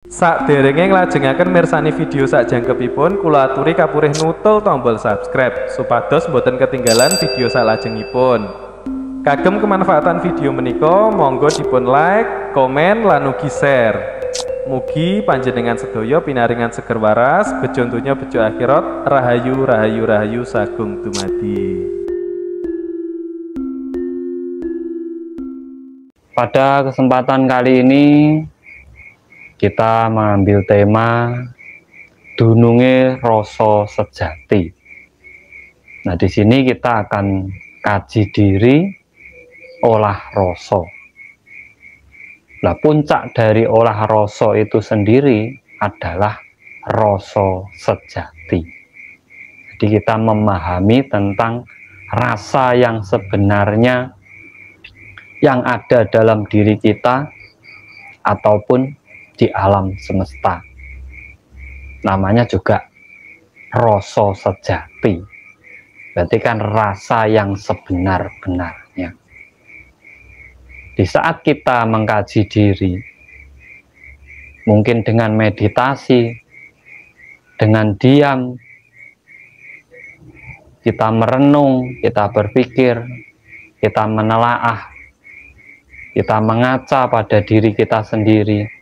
Sakderenge nglajengaken mirsani video sakjangkepipun, kula aturi kapurih nutul tombol subscribe supados boten ketinggalan video salajengipun. Kagem kemanfaatan video menika, monggo dipun like, komen, lan ugi share. Mugi panjenengan sedaya pinaringan seger waras, bejo donya bejo akhirat, rahayu rahayu rahayu sagung dumadi. Pada kesempatan kali ini kita mengambil tema dununge rasa sejati. Nah, di sini kita akan kaji diri olah rasa. Nah, puncak dari olah rasa itu sendiri adalah rasa sejati. Jadi kita memahami tentang rasa yang sebenarnya yang ada dalam diri kita ataupun di alam semesta. Namanya juga rasa sejati. Berarti kan rasa yang sebenar-benarnya. Di saat kita mengkaji diri, mungkin dengan meditasi, dengan diam, kita merenung, kita berpikir, kita menelaah, kita mengaca pada diri kita sendiri.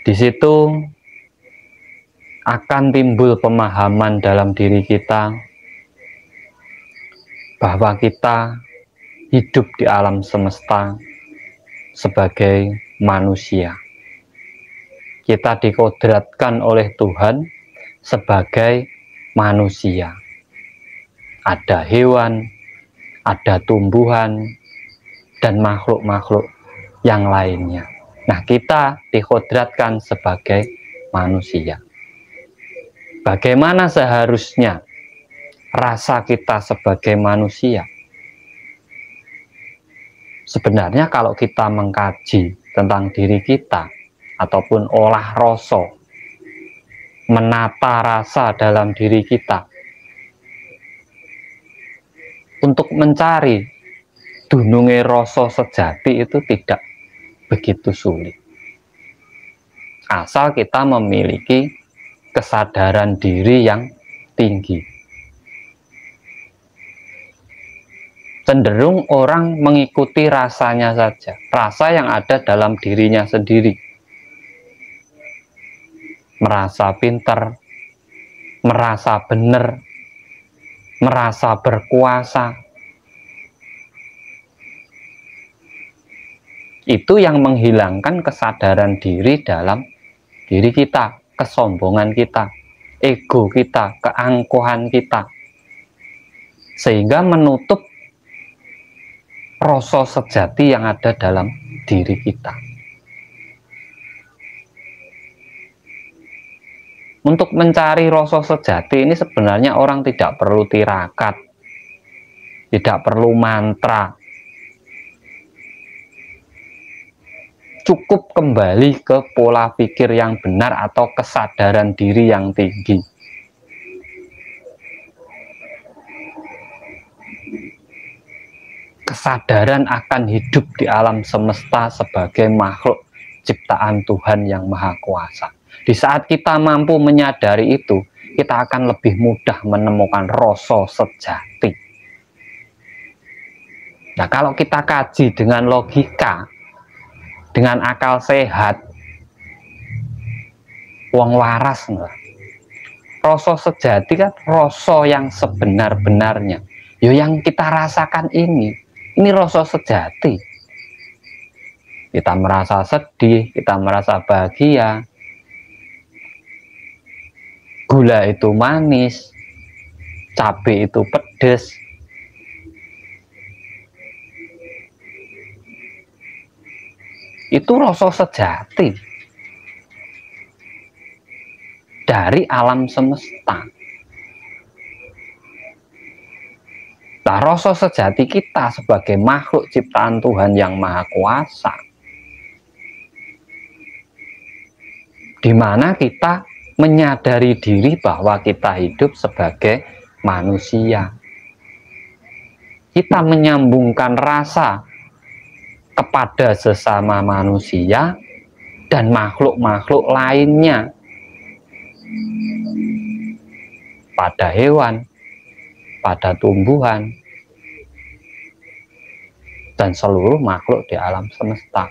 Di situ akan timbul pemahaman dalam diri kita bahwa kita hidup di alam semesta sebagai manusia. Kita dikodratkan oleh Tuhan sebagai manusia. Ada hewan, ada tumbuhan, dan makhluk-makhluk yang lainnya. Nah, kita dikodratkan sebagai manusia. Bagaimana seharusnya rasa kita sebagai manusia? Sebenarnya kalau kita mengkaji tentang diri kita ataupun olah rasa, menata rasa dalam diri kita, untuk mencari dununge rasa sejati itu tidak begitu sulit. Asal kita memiliki kesadaran diri yang tinggi. Cenderung orang mengikuti rasanya saja, rasa yang ada dalam dirinya sendiri. Merasa pintar, merasa benar, merasa berkuasa. Itu yang menghilangkan kesadaran diri dalam diri kita, kesombongan kita, ego kita, keangkuhan kita, sehingga menutup rasa sejati yang ada dalam diri kita. Untuk mencari rasa sejati ini sebenarnya orang tidak perlu tirakat, tidak perlu mantra. Cukup kembali ke pola pikir yang benar atau kesadaran diri yang tinggi. Kesadaran akan hidup di alam semesta sebagai makhluk ciptaan Tuhan yang Maha Kuasa. Di saat kita mampu menyadari itu, kita akan lebih mudah menemukan rasa sejati. Nah, kalau kita kaji dengan logika, dengan akal sehat, wong waras enggak? Rasa sejati kan rasa yang sebenar-benarnya. Yo, yang kita rasakan ini rasa sejati. Kita merasa sedih, kita merasa bahagia. Gula itu manis, cabai itu pedas. Itu rasa sejati dari alam semesta. Nah, rasa sejati kita sebagai makhluk ciptaan Tuhan yang Maha Kuasa, di mana kita menyadari diri bahwa kita hidup sebagai manusia. Kita menyambungkan rasa kepada sesama manusia dan makhluk-makhluk lainnya, pada hewan, pada tumbuhan, dan seluruh makhluk di alam semesta.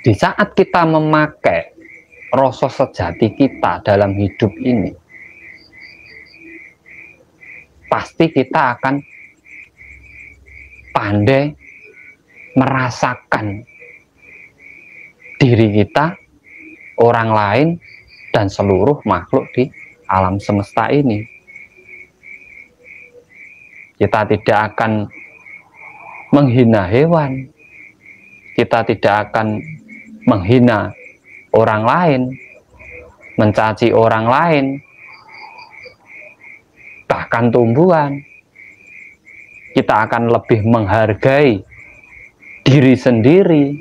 Di saat kita memakai rasa sejati kita dalam hidup ini, pasti kita akan pandai merasakan diri kita, orang lain, dan seluruh makhluk di alam semesta ini. Kita tidak akan menghina hewan, kita tidak akan menghina orang lain, mencaci orang lain, bahkan tumbuhan. Kita akan lebih menghargai diri sendiri,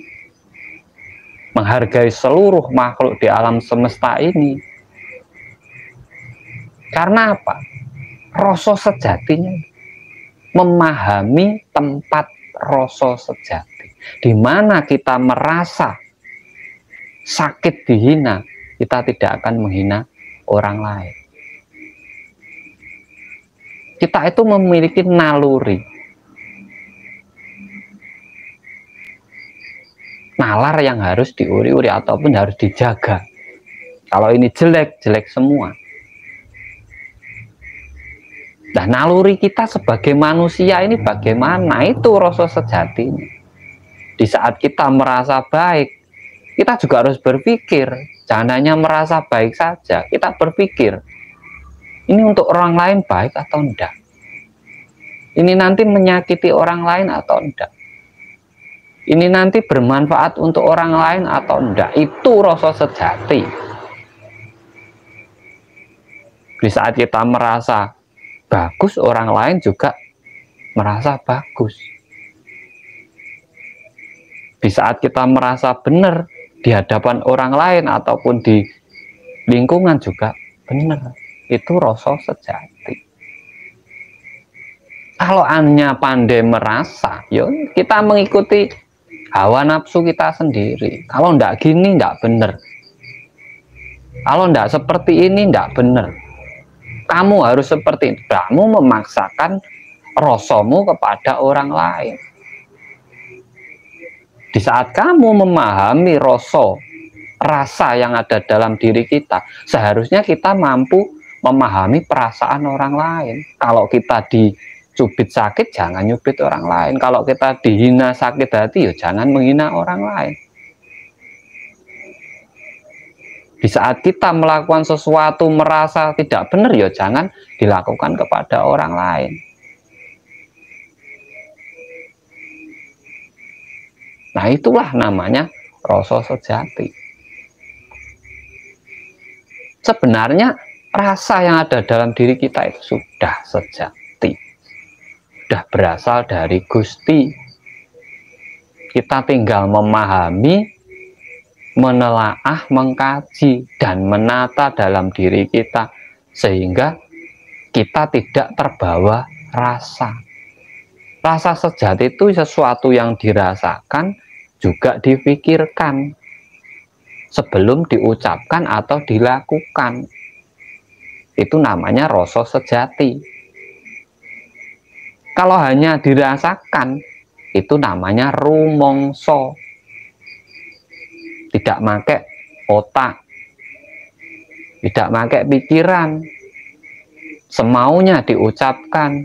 menghargai seluruh makhluk di alam semesta ini. Karena apa? Rasa sejatinya memahami tempat rasa sejati, di mana kita merasa sakit dihina, kita tidak akan menghina orang lain. Kita itu memiliki naluri, nalar yang harus diuri-uri ataupun harus dijaga. Kalau ini jelek, jelek semua. Nah, naluri kita sebagai manusia ini bagaimana? Itu rasa sejatinya. Di saat kita merasa baik, kita juga harus berpikir, jangan hanya merasa baik saja. Kita berpikir, ini untuk orang lain baik atau enggak? Ini nanti menyakiti orang lain atau enggak? Ini nanti bermanfaat untuk orang lain atau enggak? Itu rasa sejati. Di saat kita merasa bagus, orang lain juga merasa bagus. Di saat kita merasa benar di hadapan orang lain ataupun di lingkungan juga benar. Itu rasa sejati. Kalau hanya pandai merasa, ya kita mengikuti hawa nafsu kita sendiri. Kalau enggak gini enggak benar. Kalau enggak seperti ini enggak benar. Kamu harus seperti itu. Kamu memaksakan rasamu kepada orang lain. Di saat kamu memahami rasa yang ada dalam diri kita, seharusnya kita mampu memahami perasaan orang lain. Kalau kita dicubit sakit, jangan nyubit orang lain. Kalau kita dihina sakit hati, ya jangan menghina orang lain. Di saat kita melakukan sesuatu merasa tidak benar, ya jangan dilakukan kepada orang lain. Nah, itulah namanya rasa sejati. Sebenarnya rasa yang ada dalam diri kita itu sudah sejati, sudah berasal dari Gusti. Kita tinggal memahami, menelaah, mengkaji, dan menata dalam diri kita, sehingga kita tidak terbawa rasa. Rasa sejati itu sesuatu yang dirasakan, juga dipikirkan, sebelum diucapkan atau dilakukan. Itu namanya rasa sejati. Kalau hanya dirasakan, itu namanya rumongso. Tidak pakai otak, tidak pakai pikiran, semaunya diucapkan,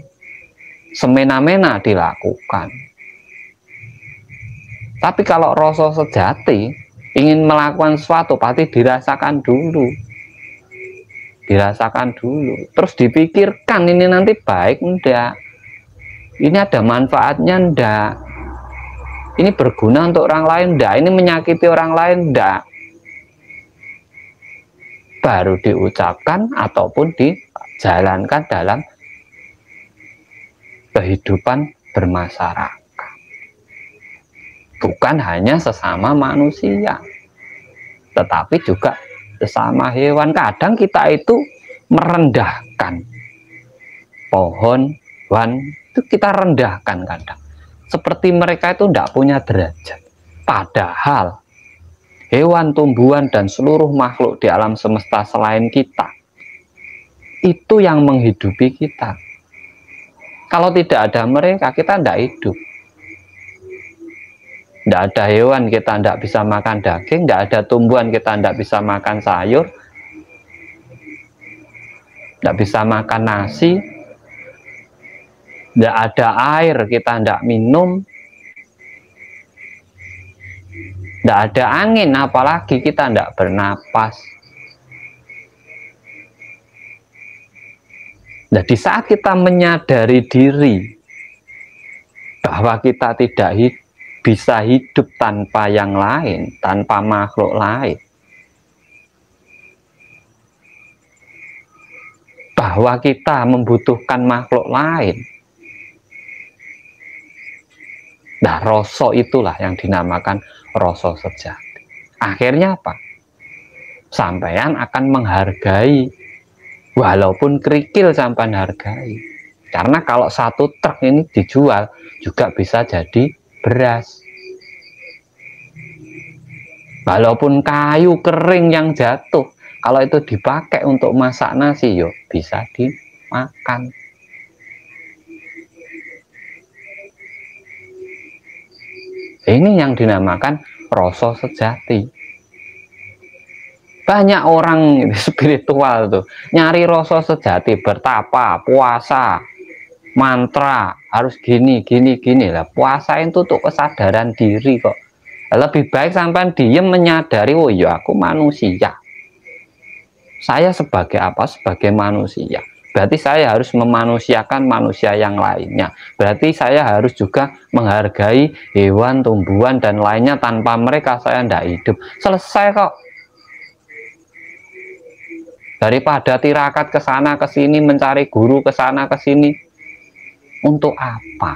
semena-mena dilakukan. Tapi kalau rasa sejati, ingin melakukan sesuatu pasti dirasakan dulu. Dirasakan dulu, terus dipikirkan, ini nanti baik enggak, ini ada manfaatnya enggak, ini berguna untuk orang lain enggak, ini menyakiti orang lain enggak, baru diucapkan ataupun dijalankan dalam kehidupan bermasyarakat. Bukan hanya sesama manusia, tetapi juga sesama hewan. Kadang kita itu merendahkan pohon, hewan, itu kita rendahkan kadang. Seperti mereka itu tidak punya derajat. Padahal hewan, tumbuhan, dan seluruh makhluk di alam semesta selain kita. Itu yang menghidupi kita. Kalau tidak ada mereka, kita tidak hidup. Tidak ada hewan, kita tidak bisa makan daging. Tidak ada tumbuhan, kita tidak bisa makan sayur. Tidak bisa makan nasi. Tidak ada air, kita tidak minum. Tidak ada angin, apalagi kita tidak bernapas. Nah, di saat kita menyadari diri bahwa kita tidak bisa hidup tanpa yang lain, tanpa makhluk lain, bahwa kita membutuhkan makhluk lain, nah rasa itulah yang dinamakan rasa sejati. Akhirnya apa? Sampean akan menghargai, walaupun kerikil sampean hargai. Karena kalau satu truk ini dijual juga bisa jadi beras. Walaupun kayu kering yang jatuh, kalau itu dipakai untuk masak nasi, yo bisa dimakan. Ini yang dinamakan rasa sejati. Banyak orang spiritual tuh nyari rasa sejati, bertapa, puasa, mantra, harus gini lah. Puasa itu untuk kesadaran diri kok. Lebih baik sampai diem menyadari, oh ya aku manusia. Saya sebagai apa? Sebagai manusia. Berarti saya harus memanusiakan manusia yang lainnya. Berarti saya harus juga menghargai hewan, tumbuhan, dan lainnya. Tanpa mereka saya tidak hidup. Selesai kok. Daripada tirakat ke sana ke sini, mencari guru ke sana ke sini. Untuk apa?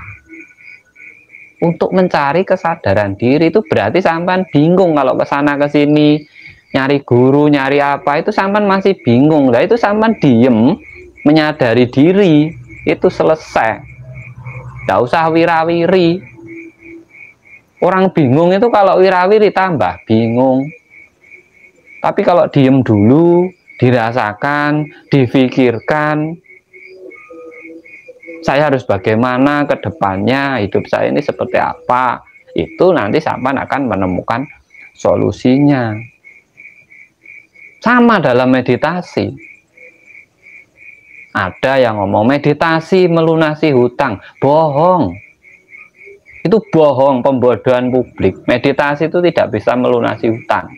Untuk mencari kesadaran diri. Itu berarti sampean bingung kalau ke sana ke sini, nyari guru, nyari apa, itu sampean masih bingung. Lah itu sampean diem menyadari diri, itu selesai. Nggak usah wirawiri. Orang bingung itu kalau wirawiri tambah bingung. Tapi kalau diem dulu, dirasakan, difikirkan, saya harus bagaimana ke depannya, hidup saya ini seperti apa, itu nanti sampean akan menemukan solusinya. Sama dalam meditasi. Ada yang ngomong meditasi melunasi hutang, bohong. Itu bohong, pembodohan publik. Meditasi itu tidak bisa melunasi hutang.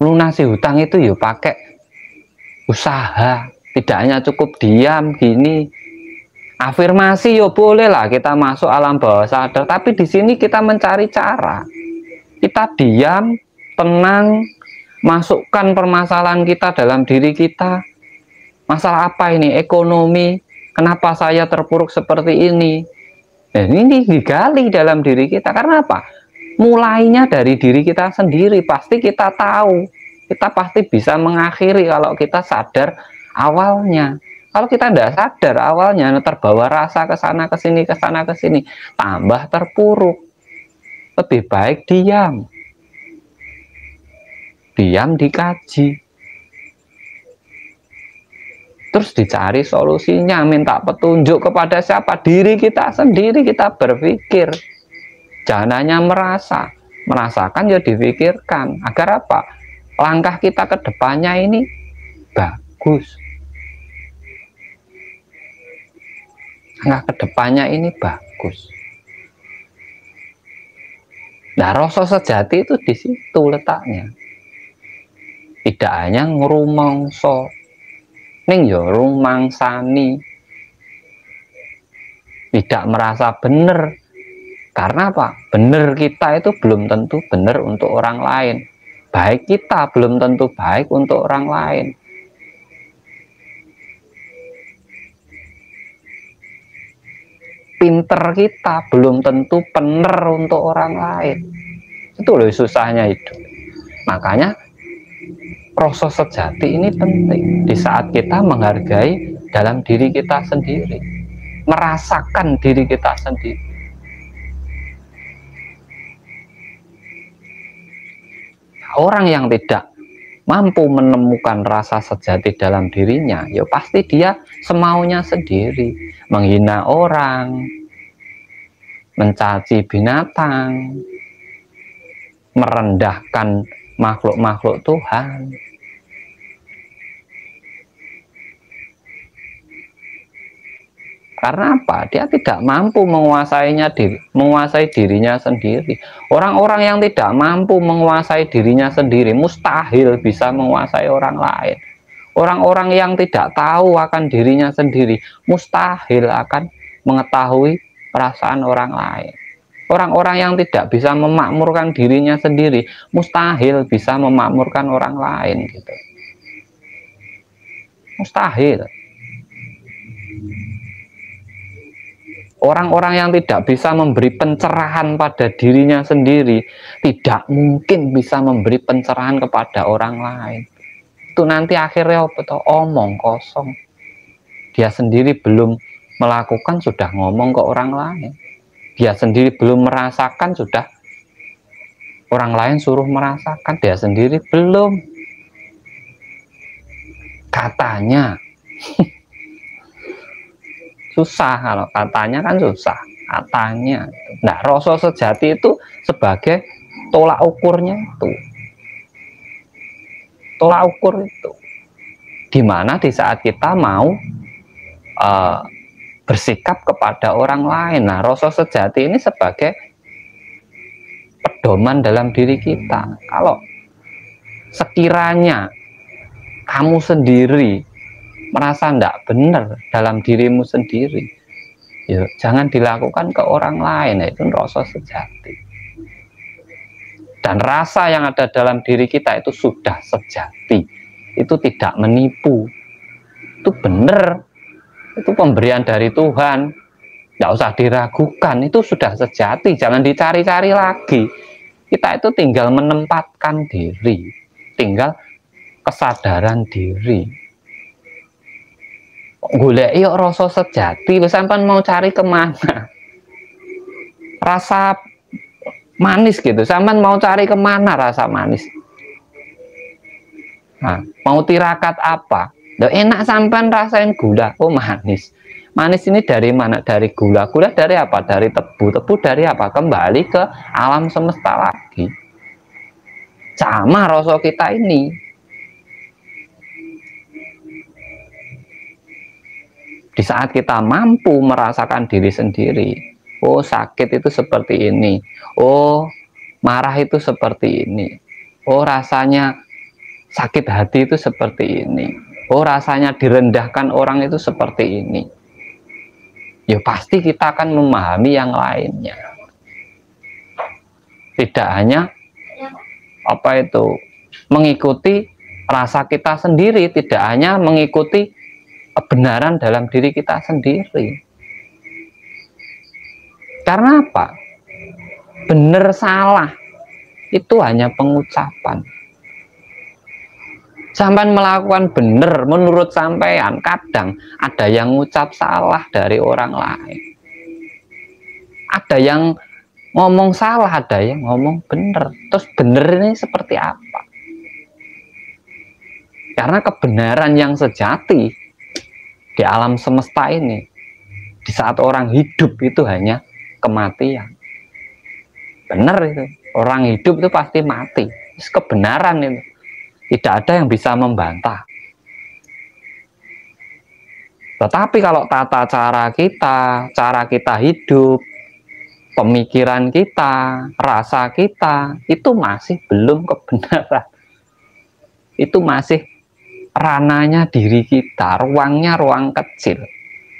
Melunasi hutang itu ya pakai usaha, tidak hanya cukup diam gini. Afirmasi ya boleh lah kita masuk alam bawah sadar, tapi di sini kita mencari cara. Kita diam, tenang, masukkan permasalahan kita dalam diri kita. Masalah apa ini? Ekonomi. Kenapa saya terpuruk seperti ini? Dan ini digali dalam diri kita. Karena apa? Mulainya dari diri kita sendiri. Pasti kita tahu. Kita pasti bisa mengakhiri kalau kita sadar awalnya. Kalau kita tidak sadar awalnya, terbawa rasa ke sana ke sini, ke sana ke sini, tambah terpuruk. Lebih baik diam. Diam, dikaji. Terus dicari solusinya, minta petunjuk kepada siapa? Diri kita sendiri, kita berpikir. Jangan hanya merasa. Merasakan ya difikirkan. Agar apa? Langkah kita ke depannya ini bagus. Langkah ke depannya ini bagus. Nah, rasa sejati itu di situ letaknya. Tidak hanya ngrumangsa, ning ya rumangsani. Tidak merasa benar. Karena apa? Benar kita itu belum tentu benar untuk orang lain. Baik kita belum tentu baik untuk orang lain. Pinter kita belum tentu benar untuk orang lain. Itu loh susahnya hidup. Makanya rasa sejati ini penting di saat kita menghargai dalam diri kita sendiri. merasakan diri kita sendiri. Orang yang tidak mampu menemukan rasa sejati dalam dirinya, ya pasti dia semaunya sendiri, menghina orang, mencaci binatang, merendahkan makhluk-makhluk Tuhan. Karena apa? Dia tidak mampu menguasai dirinya sendiri. Orang-orang yang tidak mampu menguasai dirinya sendiri mustahil bisa menguasai orang lain. Orang-orang yang tidak tahu akan dirinya sendiri mustahil akan mengetahui perasaan orang lain. Orang-orang yang tidak bisa memakmurkan dirinya sendiri mustahil bisa memakmurkan orang lain gitu. Mustahil. Orang-orang yang tidak bisa memberi pencerahan pada dirinya sendiri tidak mungkin bisa memberi pencerahan kepada orang lain. Itu nanti akhirnya omong kosong. Dia sendiri belum melakukan sudah ngomong ke orang lain. Dia sendiri belum merasakan sudah orang lain suruh merasakan. Dia sendiri belum. Katanya susah, kalau katanya kan susah. Katanya. Nah, rasa sejati itu sebagai tolak ukurnya itu. Tolak ukur itu. Dimana di saat kita mau bersikap kepada orang lain. Nah, rasa sejati ini sebagai pedoman dalam diri kita. Kalau sekiranya kamu sendiri merasa tidak benar dalam dirimu sendiri, ya jangan dilakukan ke orang lain. Nah, itu rasa sejati. Dan rasa yang ada dalam diri kita itu sudah sejati. Itu tidak menipu. Itu benar. Itu pemberian dari Tuhan. Tidak usah diragukan. Itu sudah sejati. Jangan dicari-cari lagi. Kita itu tinggal menempatkan diri. Tinggal kesadaran diri. Golek yuk rasa sejati, sampean mau cari kemana? Rasa manis gitu, sampean mau cari kemana rasa manis? Nah, mau tirakat apa? Loh, enak sampean rasain gula, oh manis. Manis ini dari mana? Dari gula. Gula dari apa? Dari tebu. Tebu dari apa? Kembali ke alam semesta lagi. Sama rasa kita ini. Di saat kita mampu merasakan diri sendiri, oh sakit itu seperti ini, oh marah itu seperti ini, oh rasanya sakit hati itu seperti ini, oh rasanya direndahkan orang itu seperti ini. Ya pasti kita akan memahami yang lainnya. Tidak hanya mengikuti rasa kita sendiri, tidak hanya mengikuti kebenaran dalam diri kita sendiri. Karena apa? Benar salah itu hanya pengucapan. Sampean melakukan benar menurut sampean, kadang ada yang ngucap salah dari orang lain. Ada yang ngomong salah, ada yang ngomong benar. Terus benar ini seperti apa? Karena kebenaran yang sejati di alam semesta ini, di saat orang hidup itu hanya kematian. Benar itu, orang hidup itu pasti mati. Itu kebenaran itu, tidak ada yang bisa membantah. Tetapi kalau tata cara kita hidup, pemikiran kita, rasa kita, itu masih belum kebenaran. Itu masih rananya diri kita, ruangnya ruang kecil.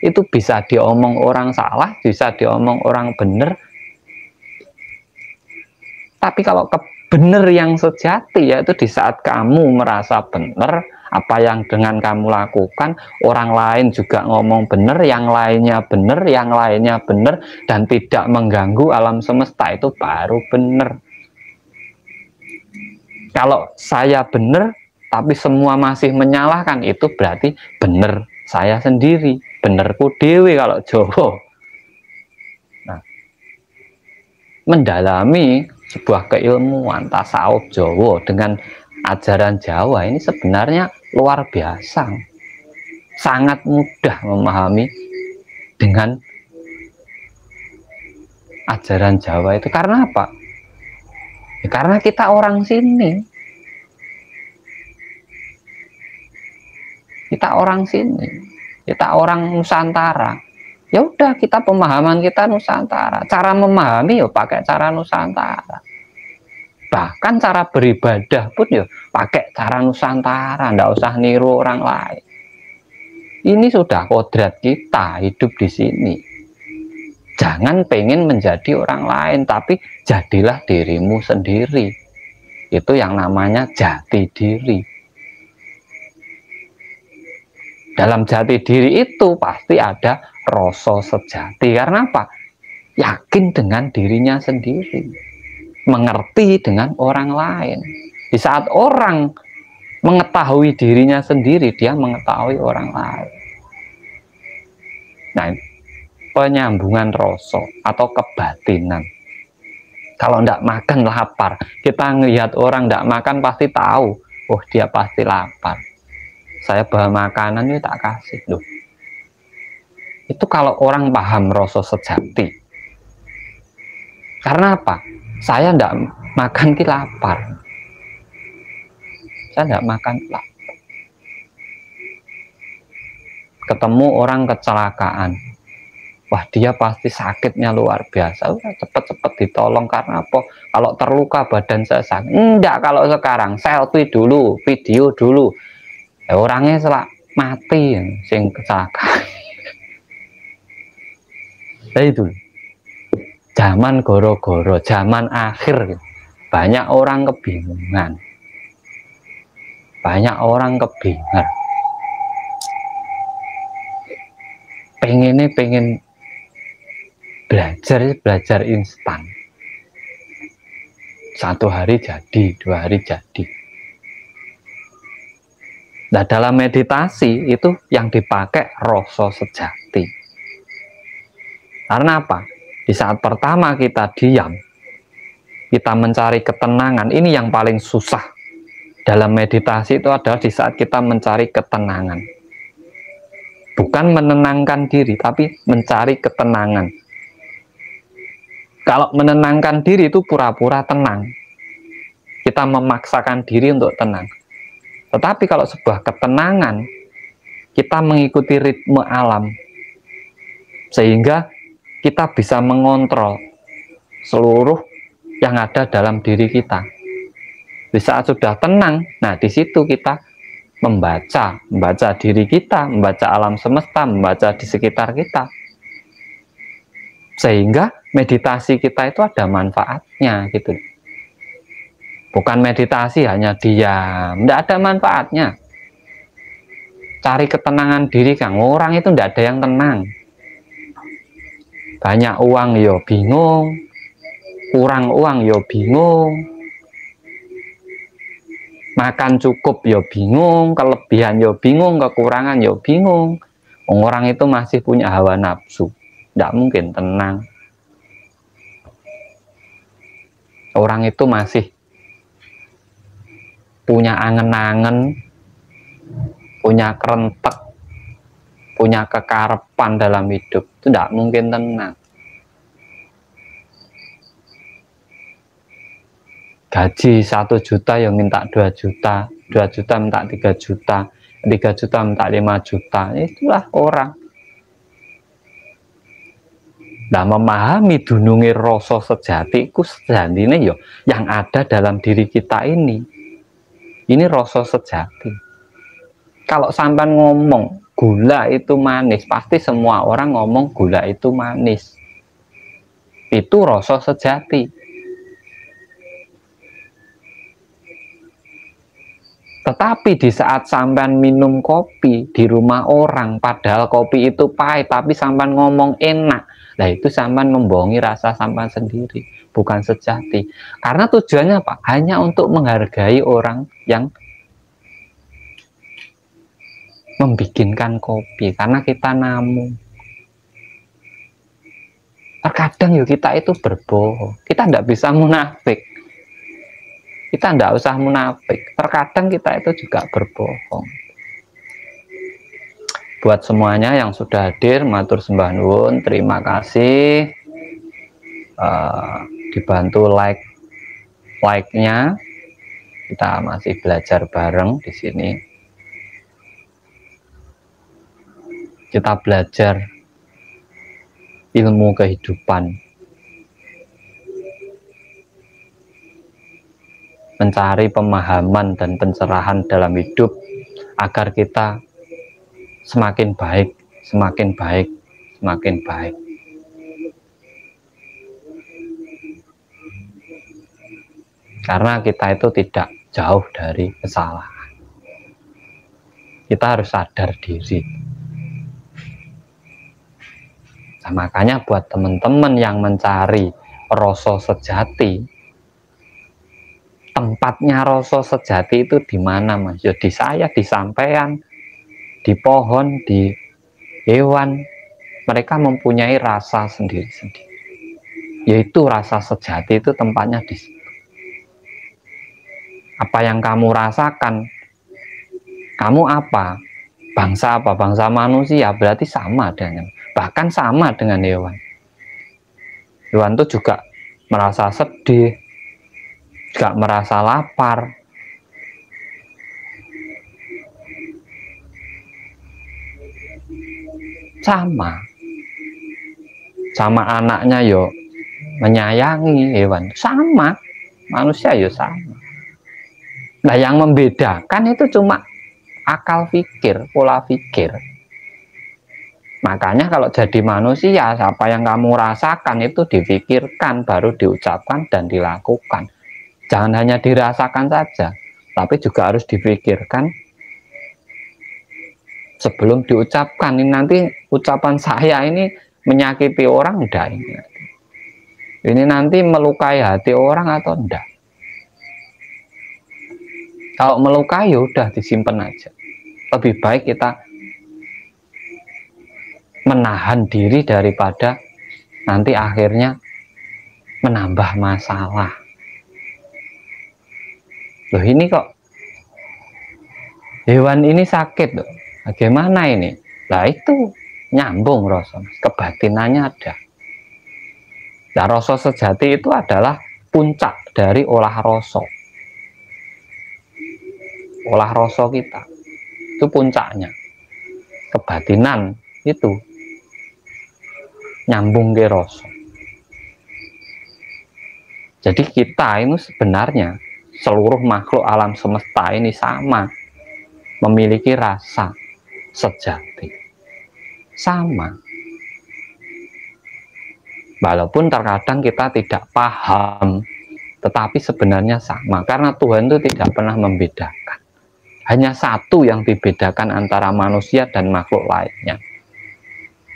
Itu bisa diomong orang salah, bisa diomong orang benar. Tapi kalau benar yang sejati, yaitu di saat kamu merasa benar, apa yang dengan kamu lakukan, orang lain juga ngomong benar, yang lainnya benar, yang lainnya benar, dan tidak mengganggu alam semesta, itu baru benar. Kalau saya benar, tapi semua masih menyalahkan, itu berarti benar saya sendiri. benerku dewe kalau Jawa. Nah, mendalami sebuah keilmuan tasawuf Jawa dengan ajaran Jawa ini sebenarnya luar biasa, sangat mudah memahami dengan ajaran Jawa itu. Karena apa? Ya, karena kita orang sini, kita orang Nusantara. Ya udah, kita pemahaman kita Nusantara, cara memahami ya pakai cara Nusantara, bahkan cara beribadah pun ya pakai cara Nusantara, ndak usah niru orang lain. Ini sudah kodrat kita hidup di sini. Jangan pengen menjadi orang lain, tapi jadilah dirimu sendiri. Itu yang namanya jati diri. Dalam jati diri itu pasti ada rasa sejati. Karena apa? Yakin dengan dirinya sendiri, mengerti dengan orang lain. Di saat orang mengetahui dirinya sendiri, dia mengetahui orang lain. Nah, penyambungan rasa atau kebatinan. Kalau tidak makan lapar, kita ngelihat orang tidak makan pasti tahu, oh dia pasti lapar. Saya bawa makanan ini tak kasih loh. Itu kalau orang paham rasa sejati. Karena apa? Saya tidak makan ki lapar. Saya tidak makan lapar. Ketemu orang kecelakaan, wah dia pasti sakitnya luar biasa. Udah cepet-cepet ditolong. Karena apa? Kalau terluka badan saya sakit. Enggak, kalau sekarang selfie dulu, video dulu. Ya, orangnya selak mati sing kecelakaan. Nah, itu zaman goro-goro, zaman akhir, banyak orang kebingungan, banyak orang kebingungan. Pengen belajar instan, 1 hari jadi, 2 hari jadi. Nah, dalam meditasi itu yang dipakai rasa sejati. Karena apa? Di saat pertama kita diam, kita mencari ketenangan. Ini yang paling susah dalam meditasi itu adalah di saat kita mencari ketenangan. Bukan menenangkan diri, tapi mencari ketenangan. Kalau menenangkan diri itu pura-pura tenang. Kita memaksakan diri untuk tenang. Tetapi kalau sebuah ketenangan, kita mengikuti ritme alam, sehingga kita bisa mengontrol seluruh yang ada dalam diri kita. Di saat sudah tenang, nah di situ kita membaca diri kita, membaca alam semesta, membaca di sekitar kita. Sehingga meditasi kita itu ada manfaatnya gitu. Bukan meditasi hanya diam, tidak ada manfaatnya. Cari ketenangan diri, Kang. Orang itu tidak ada yang tenang. Banyak uang yo bingung, kurang uang yo bingung, makan cukup yo bingung, kelebihan yo bingung, kekurangan yo bingung. Orang itu masih punya hawa nafsu, tidak mungkin tenang. Orang itu masih punya angen-angen, punya kerentek, punya kekarepan dalam hidup. Itu tidak mungkin tenang. Gaji 1 juta yang minta 2 juta, 2 juta minta 3 juta, 3 juta minta 5 juta. Itulah orang. Nah, memahami dununge rasa sejati ku sejatine yo yang ada dalam diri kita ini. Ini rasa sejati. Kalau sampai ngomong gula itu manis, pasti semua orang ngomong gula itu manis. Itu rasa sejati. Tetapi di saat sampean minum kopi di rumah orang, padahal kopi itu pahit, tapi sampean ngomong enak, nah itu sampean membohongi rasa sampean sendiri, bukan sejati. Karena tujuannya apa? Hanya untuk menghargai orang yang membikinkan kopi karena kita namu. Terkadang yuk kita itu berbohong, kita tidak bisa munafik, kita tidak usah munafik, terkadang kita itu juga berbohong. Buat semuanya yang sudah hadir, matur sembah nuwun, terima kasih. Dibantu like-nya, kita masih belajar bareng di sini. Kita belajar ilmu kehidupan, mencari pemahaman dan pencerahan dalam hidup agar kita semakin baik, semakin baik, semakin baik. Karena kita itu tidak jauh dari kesalahan. Kita harus sadar diri. Nah, makanya buat teman-teman yang mencari rasa sejati, tempatnya rasa sejati itu di mana, Mas? Ya di saya, di sampean, di pohon, di hewan. Mereka mempunyai rasa sendiri-sendiri. Yaitu rasa sejati itu tempatnya di situ. Apa yang kamu rasakan, kamu apa? Bangsa apa? Bangsa manusia, berarti sama dengan, bahkan sama dengan hewan. Hewan itu juga merasa sedih, juga merasa lapar. Sama anaknya yo menyayangi hewan, sama manusia yo sama. Nah, yang membedakan itu cuma akal pikir, pola pikir. Makanya kalau jadi manusia, apa yang kamu rasakan itu difikirkan, baru diucapkan dan dilakukan. Jangan hanya dirasakan saja, tapi juga harus difikirkan sebelum diucapkan. Ini nanti ucapan saya ini menyakiti orang enggak? Ini nanti melukai hati orang atau enggak? Kalau melukai ya udah disimpan aja. Lebih baik kita menahan diri daripada nanti akhirnya menambah masalah. Loh, ini kok hewan ini sakit loh. Bagaimana ini? Nah, itu nyambung rasa, kebatinannya ada. Nah, rasa sejati itu adalah puncak dari olah rasa. Olah rasa kita itu puncaknya. Kebatinan itu nyambung ke rasa. Jadi kita ini sebenarnya seluruh makhluk alam semesta ini sama, memiliki rasa sejati, sama. Walaupun terkadang kita tidak paham, tetapi sebenarnya sama, karena Tuhan itu tidak pernah membedakan. Hanya satu yang dibedakan antara manusia dan makhluk lainnya,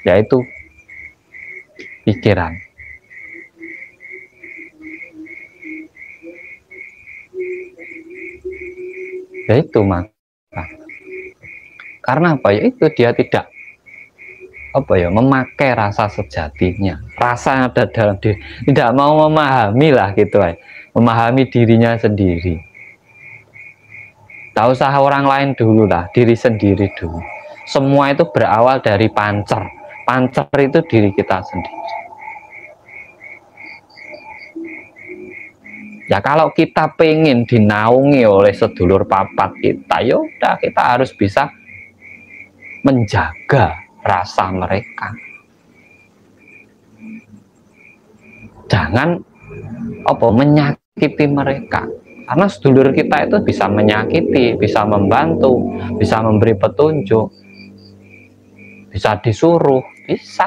yaitu pikiran. Yaitu maka. Karena apa? Yaitu dia tidak memakai rasa sejatinya, rasa yang ada dalam diri, tidak mau memahami lah gitu, memahami dirinya sendiri. Tak usah orang lain dulu lah, diri sendiri dulu. Semua itu berawal dari pancer. Pancer itu diri kita sendiri. Ya kalau kita pengen dinaungi oleh sedulur papat kita, ya udah kita harus bisa menjaga rasa mereka. Jangan menyakiti mereka. Karena sedulur kita itu bisa menyakiti, bisa membantu, bisa memberi petunjuk, bisa disuruh, bisa.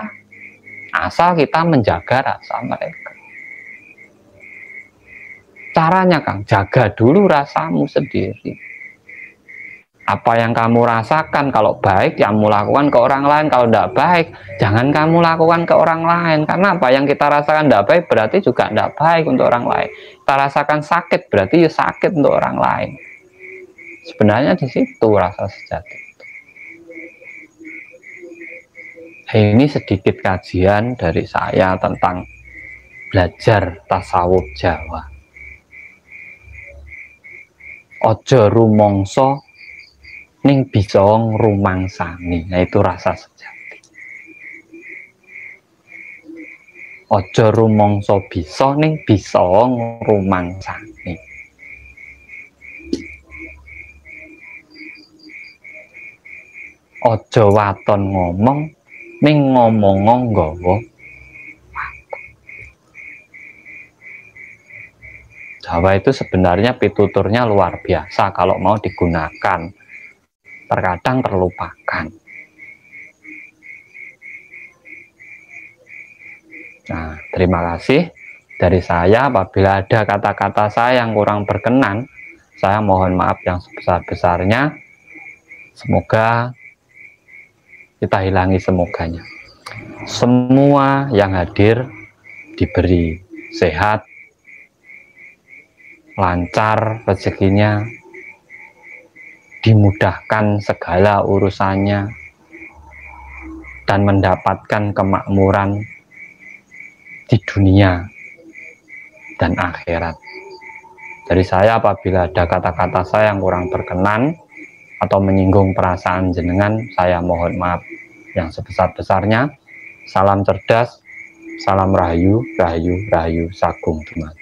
Asal kita menjaga rasa mereka. Caranya, Kang, jaga dulu rasamu sendiri. Apa yang kamu rasakan, kalau baik, kamu lakukan ke orang lain. Kalau tidak baik, jangan kamu lakukan ke orang lain. Karena apa yang kita rasakan tidak baik, berarti juga tidak baik untuk orang lain. Kita rasakan sakit, berarti ya sakit untuk orang lain. Sebenarnya di situ rasa sejati itu. Ini sedikit kajian dari saya tentang belajar tasawuf Jawa. Ojo rumongso ning bisa ngrumangsani. Nah, itu rasa sejati. Ojo rumongso bisa ning bisa ngrumangsani. Ojo waton ngomong ning ngomong nggawa. Jawa itu sebenarnya pituturnya luar biasa kalau mau digunakan. Terkadang terlupakan. Nah, terima kasih dari saya. Apabila ada kata-kata saya yang kurang berkenan, saya mohon maaf yang sebesar-besarnya. Semoga kita hilangi semoganya. Semua yang hadir diberi sehat, lancar rezekinya, dimudahkan segala urusannya, dan mendapatkan kemakmuran di dunia dan akhirat. Dari saya, apabila ada kata-kata saya yang kurang berkenan atau menyinggung perasaan jenengan, saya mohon maaf yang sebesar-besarnya. Salam cerdas, salam rahayu, rahayu, rahayu, sagung dumadi.